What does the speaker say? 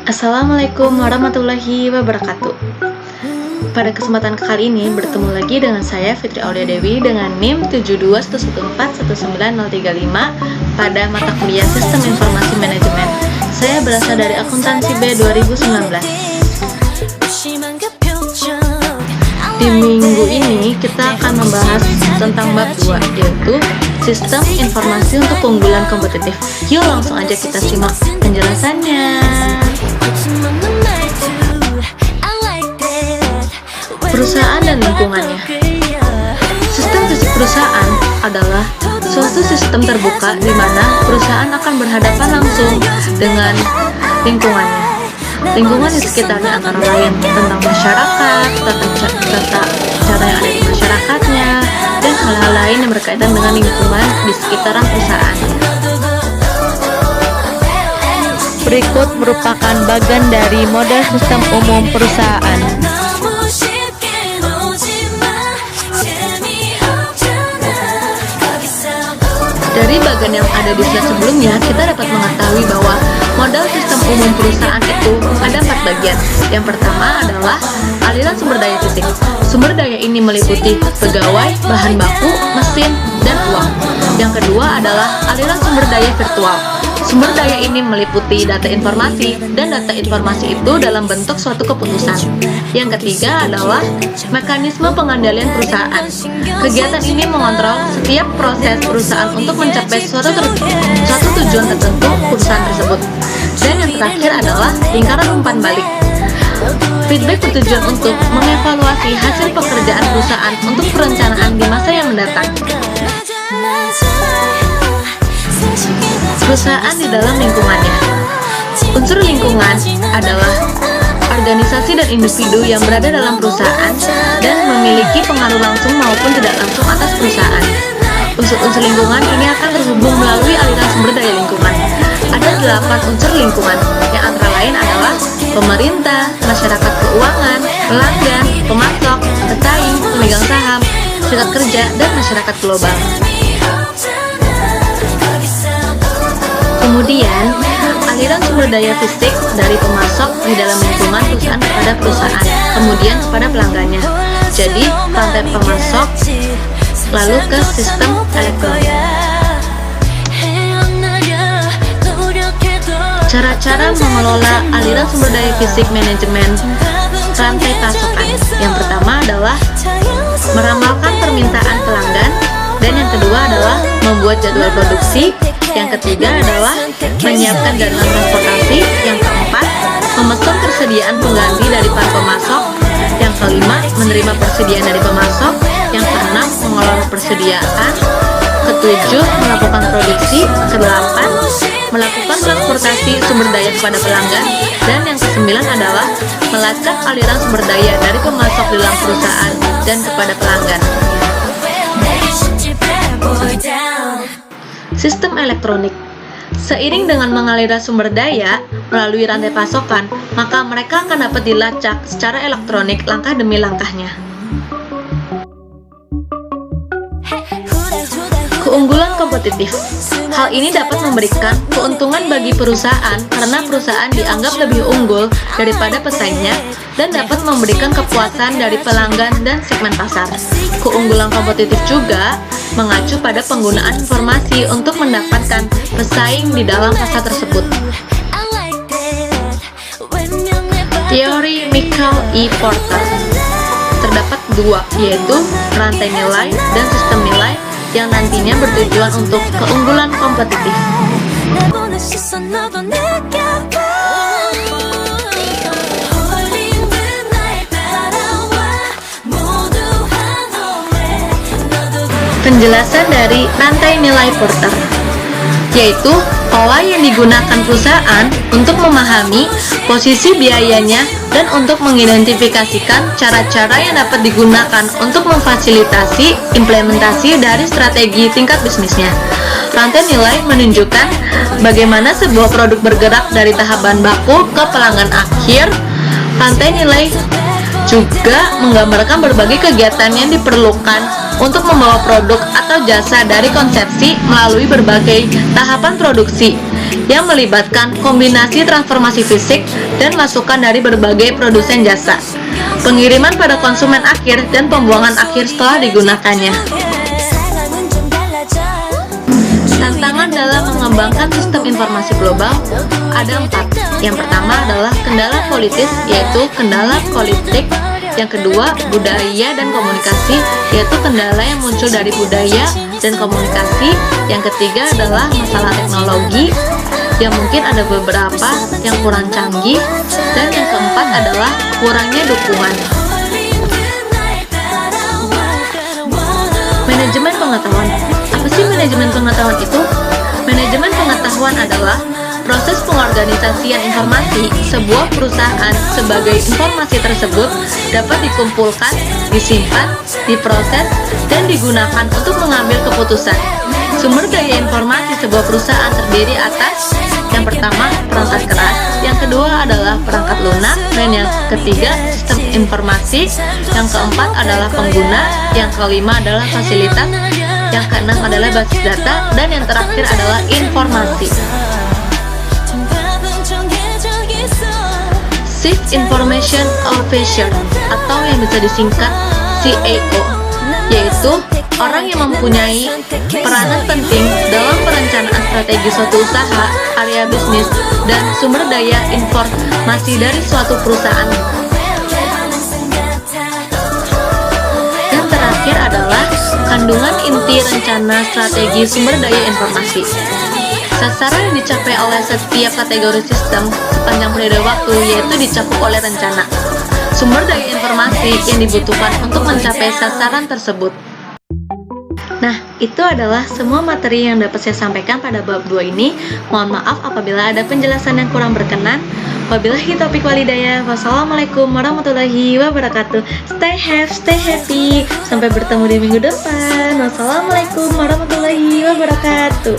Assalamualaikum warahmatullahi wabarakatuh. Pada kesempatan kali ini bertemu lagi dengan saya Fitri Aulia Dewi dengan NIM 721141935 pada mata kuliah Sistem Informasi Manajemen. Saya berasal dari Akuntansi B 2019. Di minggu ini kita akan membahas tentang bab 2, yaitu Sistem Informasi untuk Keunggulan Kompetitif. Yuk langsung aja kita simak penjelasannya. Perusahaan dan lingkungannya. Sistem fisik perusahaan adalah suatu sistem terbuka di mana perusahaan akan berhadapan langsung dengan lingkungannya. Lingkungan di sekitarnya antara lain tentang masyarakat, tata cara yang ada di masyarakatnya, dan hal-hal lain yang berkaitan dengan lingkungan di sekitaran perusahaan. Berikut merupakan bagian dari model sistem umum perusahaan. Dari bagian yang ada di slide sebelumnya, kita dapat mengetahui bahwa model sistem umum perusahaan itu ada 4 bagian. Yang pertama adalah aliran sumber daya fisik. Sumber daya ini meliputi pegawai, bahan baku, mesin, dan uang. Yang kedua adalah aliran sumber daya virtual. Sumber daya ini meliputi data informasi, dan data informasi itu dalam bentuk suatu keputusan. Yang ketiga adalah mekanisme pengendalian perusahaan. Kegiatan ini mengontrol setiap proses perusahaan untuk mencapai suatu tujuan tertentu perusahaan tersebut. Dan yang terakhir adalah lingkaran umpan balik. Feedback bertujuan untuk mengevaluasi hasil pekerjaan perusahaan untuk perencanaan di masa yang mendatang. Perusahaan di dalam lingkungannya. Unsur lingkungan adalah organisasi dan individu yang berada dalam perusahaan dan memiliki pengaruh langsung maupun tidak langsung atas perusahaan. Unsur-unsur lingkungan ini akan terhubung melalui aliran sumber daya lingkungan. Ada 8 unsur lingkungan, yang antara lain adalah pemerintah, masyarakat keuangan, pelanggan, pemasok, pesaing, pemegang saham, serikat kerja, dan masyarakat global. Kemudian, aliran sumber daya fisik dari pemasok di dalam lingkungan perusahaan kepada perusahaan, kemudian kepada pelanggannya. Jadi, rantai pemasok lalu ke sistem elektronik. Cara-cara mengelola aliran sumber daya fisik manajemen rantai pasokan. Yang pertama adalah meramalkan permintaan pelanggan, dan yang kedua adalah membuat jadwal produksi. Yang ketiga adalah menyiapkan jaringan transportasi. Yang keempat, memesan persediaan pengganti dari para pemasok. Yang kelima, menerima persediaan dari pemasok. Yang keenam, mengelola persediaan. Ketujuh, melakukan produksi. Kedelapan, melakukan transportasi sumber daya kepada pelanggan. Dan yang kesembilan adalah melacak aliran sumber daya dari pemasok di dalam perusahaan dan kepada pelanggan. Sistem elektronik. Seiring dengan mengalirnya sumber daya melalui rantai pasokan, maka mereka akan dapat dilacak secara elektronik langkah demi langkahnya. Keunggulan kompetitif. Hal ini dapat memberikan keuntungan bagi perusahaan karena perusahaan dianggap lebih unggul daripada pesaingnya dan dapat memberikan kepuasan dari pelanggan dan segmen pasar. Keunggulan kompetitif juga mengacu pada penggunaan informasi untuk mendapatkan pesaing di dalam pasar tersebut. Teori Michael E. Porter. Terdapat 2, yaitu rantai nilai dan sistem nilai yang nantinya bertujuan untuk keunggulan kompetitif. Penjelasan dari rantai nilai Porter, yaitu pola yang digunakan perusahaan untuk memahami posisi biayanya dan untuk mengidentifikasikan cara-cara yang dapat digunakan untuk memfasilitasi implementasi dari strategi tingkat bisnisnya. Rantai nilai menunjukkan bagaimana sebuah produk bergerak dari tahap bahan baku ke pelanggan akhir. Rantai nilai juga menggambarkan berbagai kegiatan yang diperlukan untuk membawa produk atau jasa dari konsepsi melalui berbagai tahapan produksi yang melibatkan kombinasi transformasi fisik dan masukan dari berbagai produsen jasa, pengiriman pada konsumen akhir, dan pembuangan akhir setelah digunakannya. Tantangan dalam mengembangkan sistem informasi global ada 4. Yang pertama adalah kendala politis, yaitu kendala politik. Yang kedua, budaya dan komunikasi, yaitu kendala yang muncul dari budaya dan komunikasi. Yang ketiga adalah masalah teknologi, yang mungkin ada beberapa yang kurang canggih. Dan yang keempat adalah kurangnya dukungan. Manajemen pengetahuan. Apa sih manajemen pengetahuan itu? Manajemen pengetahuan adalah proses pengorganisasian informasi sebuah perusahaan sebagai informasi tersebut dapat dikumpulkan, disimpan, diproses, dan digunakan untuk mengambil keputusan. Sumber daya informasi sebuah perusahaan terdiri atas yang pertama, perangkat keras, yang kedua adalah perangkat lunak, dan yang ketiga, sistem informasi, yang keempat adalah pengguna, yang kelima adalah fasilitas, yang keenam adalah basis data, dan yang terakhir adalah informasi. Chief Information Officer atau yang bisa disingkat CIO, yaitu orang yang mempunyai peranan penting dalam perencanaan strategi suatu usaha, area bisnis, dan sumber daya informasi dari suatu perusahaan. Yang terakhir adalah kandungan inti rencana strategi sumber daya informasi. Sasaran yang dicapai oleh setiap kategori sistem sepanjang periode waktu yaitu dicakup oleh rencana sumber daya informasi yang dibutuhkan untuk mencapai sasaran tersebut. Nah, itu adalah semua materi yang dapat saya sampaikan pada bab 2 ini. Mohon maaf apabila ada penjelasan yang kurang berkenan. Wabillahi taufiq walhidayah. Wassalamualaikum warahmatullahi wabarakatuh. Stay happy. Sampai bertemu di minggu depan. Wassalamualaikum warahmatullahi wabarakatuh.